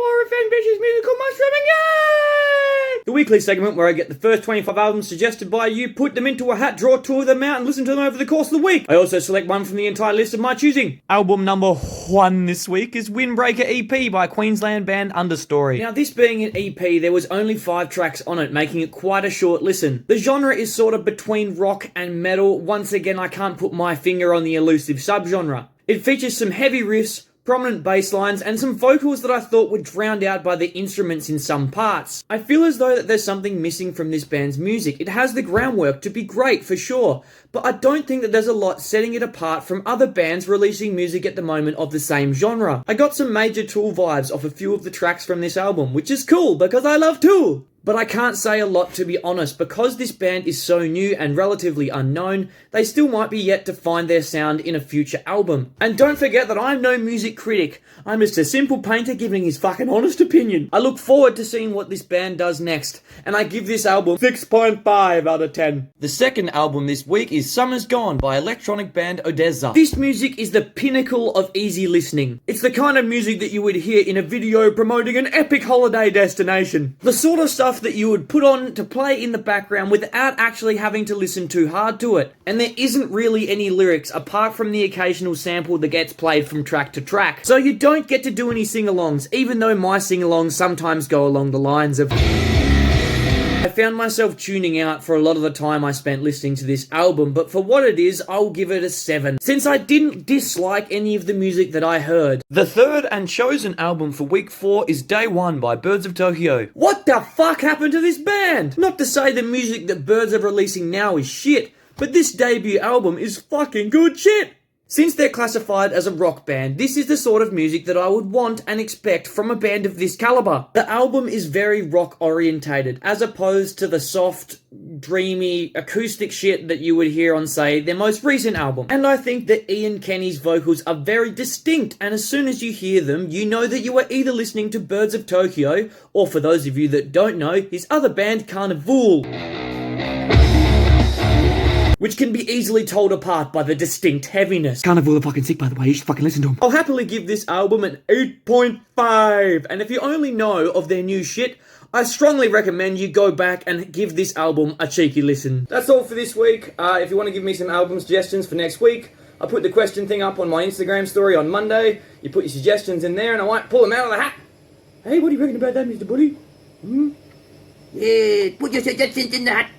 more of Fenbish's musical mushrooming, yay! The weekly segment where I get the first 25 albums suggested by you, put them into a hat, draw 2 of them out, and listen to them over the course of the week. I also select one from the entire list of my choosing. Album number 1 this week is Windbreaker EP by Queensland band Understory. Now, this being an EP, there was only 5 tracks on it, making it quite a short listen. The genre is sort of between rock and metal. Once again, I can't put my finger on the elusive subgenre. It features some heavy riffs, prominent bass lines, and some vocals that I thought were drowned out by the instruments in some parts. I feel as though that there's something missing from this band's music. It has the groundwork to be great, for sure, but I don't think that there's a lot setting it apart from other bands releasing music at the moment of the same genre. I got some Major Tool vibes off a few of the tracks from this album, which is cool because I love Tool. But I can't say a lot, to be honest. Because this band is so new and relatively unknown, they still might be yet to find their sound in a future album. And don't forget that I'm no music critic. I'm just a simple painter giving his fucking honest opinion. I look forward to seeing what this band does next, and I give this album 6.5 out of 10. The second album this week is Summer's Gone by electronic band Odesza. This music is the pinnacle of easy listening. It's the kind of music that you would hear in a video promoting an epic holiday destination. The sort of stuff that you would put on to play in the background without actually having to listen too hard to it. And there isn't really any lyrics apart from the occasional sample that gets played from track to track. So you don't get to do any sing-alongs, even though my sing-alongs sometimes go along the lines of... I found myself tuning out for a lot of the time I spent listening to this album, but for what it is, I'll give it a 7, since I didn't dislike any of the music that I heard. The third and chosen album for week 4 is Day 1 by Birds of Tokyo. What the fuck happened to this band? Not to say the music that Birds are releasing now is shit, but this debut album is fucking good shit. Since they're classified as a rock band, this is the sort of music that I would want and expect from a band of this caliber. The album is very rock orientated, as opposed to the soft, dreamy, acoustic shit that you would hear on, say, their most recent album. And I think that Ian Kenny's vocals are very distinct, and as soon as you hear them, you know that you are either listening to Birds of Tokyo, or for those of you that don't know, his other band, Carnival, which can be easily told apart by the distinct heaviness. Carnival are fucking sick, by the way. You should fucking listen to them. I'll happily give this album an 8.5. And if you only know of their new shit, I strongly recommend you go back and give this album a cheeky listen. That's all for this week. If you want to give me some album suggestions for next week, I put the question thing up on my Instagram story on Monday. You put your suggestions in there and I might pull them out of the hat. Hey, what do you reckon about that, Mr. Buddy? Yeah, put your suggestions in the hat.